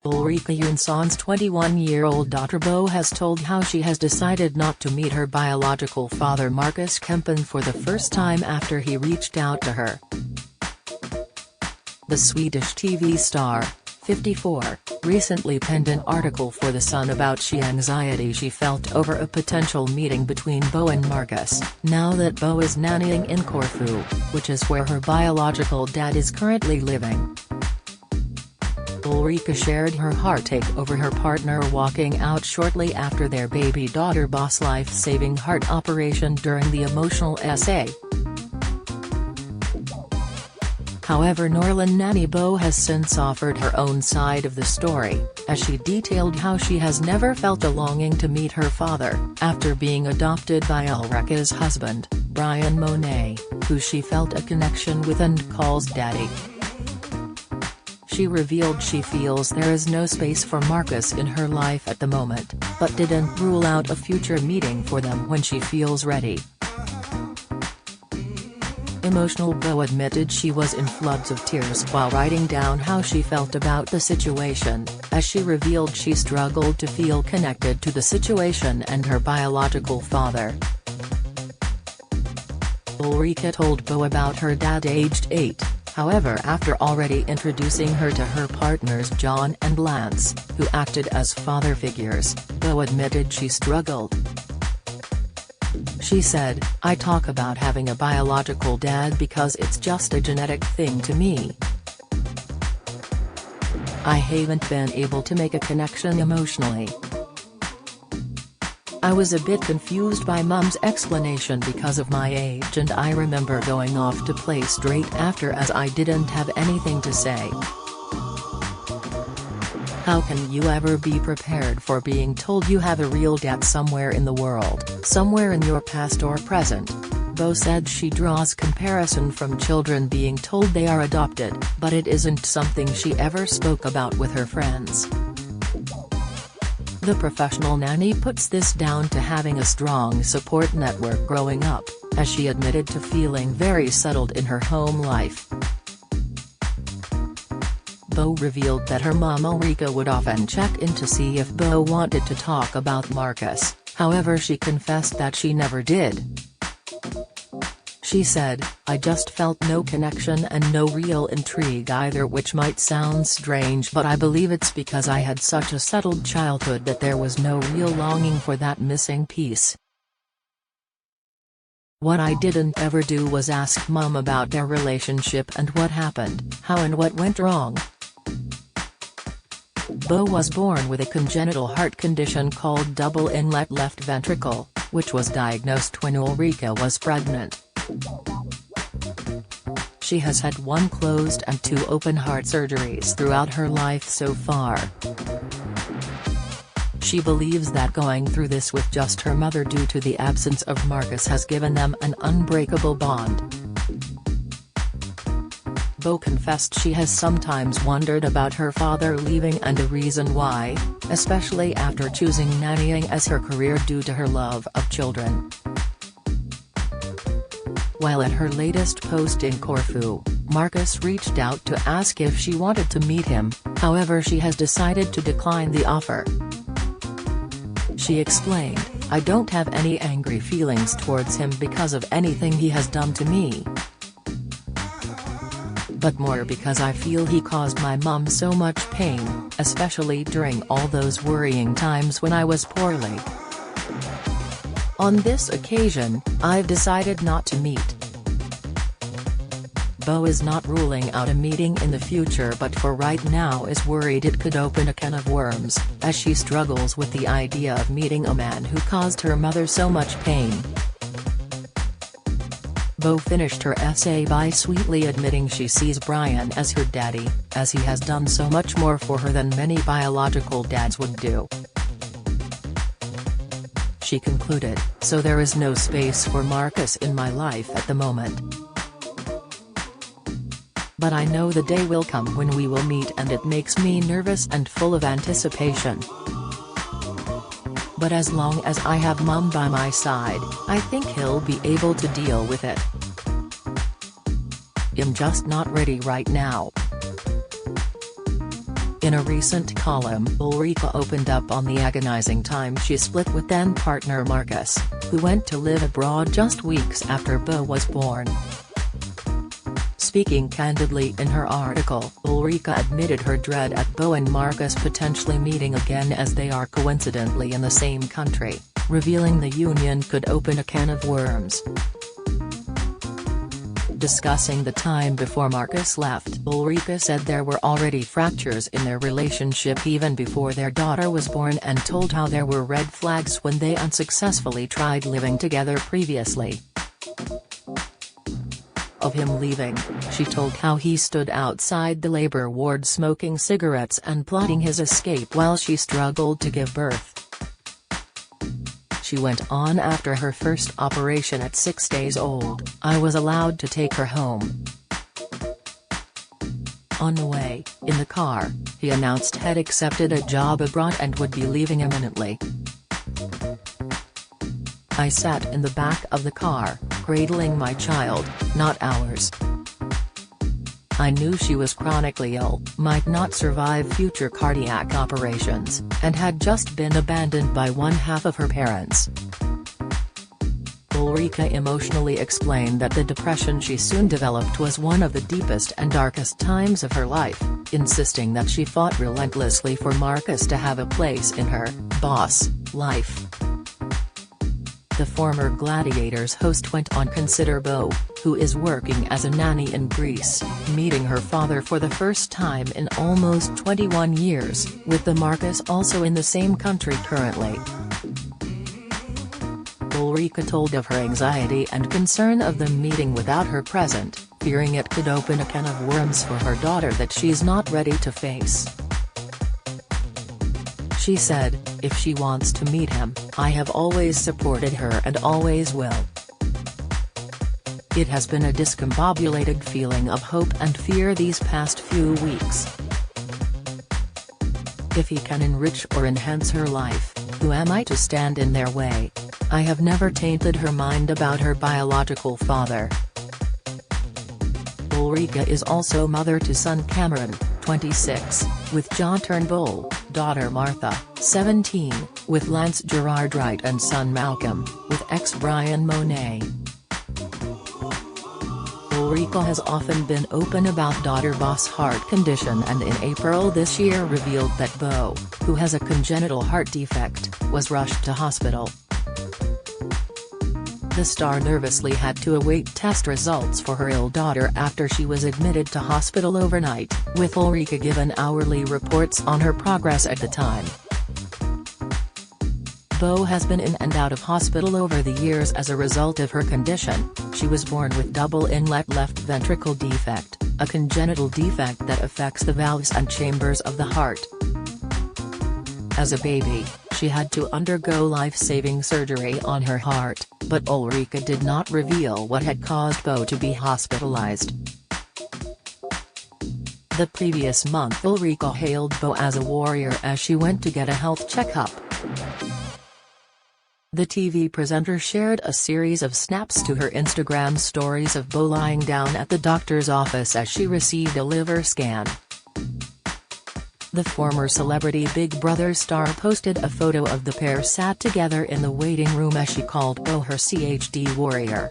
Ulrika Jonsson's 21-year-old daughter Bo has told how she has decided not to meet her biological father Marcus Kempen for the first time after he reached out to her. The Swedish TV star, 54, recently penned an article for The Sun about the anxiety she felt over a potential meeting between Bo and Marcus, now that Bo is nannying in Corfu, which is where her biological dad is currently living. Ulrika shared her heartache over her partner walking out shortly after their baby daughter Bo's life-saving heart operation during the emotional essay. However, Norlin nanny Bo has since offered her own side of the story, as she detailed how she has never felt a longing to meet her father, after being adopted by Ulrika's husband, Brian Monet, who she felt a connection with and calls daddy. She revealed she feels there is no space for Marcus in her life at the moment, but didn't rule out a future meeting for them when she feels ready. Emotional Bo admitted she was in floods of tears while writing down how she felt about the situation, as she revealed she struggled to feel connected to the situation and her biological father. Ulrika told Bo about her dad aged 8. However, after already introducing her to her partners John and Lance, who acted as father figures, Bo admitted she struggled. She said, "I talk about having a biological dad because it's just a genetic thing to me. I haven't been able to make a connection emotionally. I was a bit confused by Mum's explanation because of my age, and I remember going off to play straight after as I didn't have anything to say. How can you ever be prepared for being told you have a real dad somewhere in the world, somewhere in your past or present?" Bo said she draws comparison from children being told they are adopted, but it isn't something she ever spoke about with her friends. The professional nanny puts this down to having a strong support network growing up, as she admitted to feeling very settled in her home life. Bo revealed that her mom Ulrika would often check in to see if Bo wanted to talk about Marcus, however she confessed that she never did. She said, "I just felt no connection and no real intrigue either, which might sound strange, but I believe it's because I had such a settled childhood that there was no real longing for that missing piece. What I didn't ever do was ask Mum about their relationship and what happened, how and what went wrong." Bo was born with a congenital heart condition called double inlet left ventricle, which was diagnosed when Ulrika was pregnant. She has had 1 closed and 2 open heart surgeries throughout her life so far. She believes that going through this with just her mother due to the absence of Marcus has given them an unbreakable bond. Bo confessed she has sometimes wondered about her father leaving and the reason why, especially after choosing nannying as her career due to her love of children. While at her latest post in Corfu, Marcus reached out to ask if she wanted to meet him, however she has decided to decline the offer. She explained, "I don't have any angry feelings towards him because of anything he has done to me, but more because I feel he caused my mum so much pain, especially during all those worrying times when I was poorly. On this occasion, I've decided not to meet." Bo is not ruling out a meeting in the future, but for right now is worried it could open a can of worms, as she struggles with the idea of meeting a man who caused her mother so much pain. Bo finished her essay by sweetly admitting she sees Brian as her daddy, as he has done so much more for her than many biological dads would do. She concluded, "So there is no space for Marcus in my life at the moment. But I know the day will come when we will meet, and it makes me nervous and full of anticipation. But as long as I have Mum by my side, I think he'll be able to deal with it. I'm just not ready right now." In a recent column, Ulrika opened up on the agonizing time she split with then-partner Marcus, who went to live abroad just weeks after Bo was born. Speaking candidly in her article, Ulrika admitted her dread at Bo and Marcus potentially meeting again as they are coincidentally in the same country, revealing the union could open a can of worms. Discussing the time before Marcus left, Ulrika said there were already fractures in their relationship even before their daughter was born, and told how there were red flags when they unsuccessfully tried living together previously. Of him leaving, she told how he stood outside the labor ward smoking cigarettes and plotting his escape while she struggled to give birth. She went on, after her first operation at 6 days old, I was allowed to take her home. On the way, in the car, he announced had accepted a job abroad and would be leaving imminently. I sat in the back of the car, cradling my child, not ours. I knew she was chronically ill, might not survive future cardiac operations, and had just been abandoned by one half of her parents. Ulrika emotionally explained that the depression she soon developed was one of the deepest and darkest times of her life, insisting that she fought relentlessly for Marcus to have a place in her boss life. The former Gladiators host went on consider Bo, who is working as a nanny in Greece, meeting her father for the first time in almost 21 years, with the Marcus also in the same country currently. Ulrika told of her anxiety and concern of the meeting without her present, fearing it could open a can of worms for her daughter that she's not ready to face. She said, if she wants to meet him, I have always supported her and always will. It has been a discombobulated feeling of hope and fear these past few weeks. If he can enrich or enhance her life, who am I to stand in their way? I have never tainted her mind about her biological father. Ulrika is also mother to son Cameron, 26, with John Turnbull, daughter Martha, 17, with Lance Gerard Wright and son Malcolm, with ex Brian Monet. Ulrika has often been open about daughter Bo's heart condition, and in April this year revealed that Bo, who has a congenital heart defect, was rushed to hospital. The star nervously had to await test results for her ill daughter after she was admitted to hospital overnight, with Ulrika given hourly reports on her progress at the time. Bo has been in and out of hospital over the years as a result of her condition. She was born with double inlet left ventricle defect, a congenital defect that affects the valves and chambers of the heart. As a baby, she had to undergo life-saving surgery on her heart, but Ulrika did not reveal what had caused Bo to be hospitalized. The previous month Ulrika hailed Bo as a warrior as she went to get a health checkup. The TV presenter shared a series of snaps to her Instagram stories of Bo lying down at the doctor's office as she received a liver scan. The former celebrity Big Brother star posted a photo of the pair sat together in the waiting room as she called Bo her CHD warrior.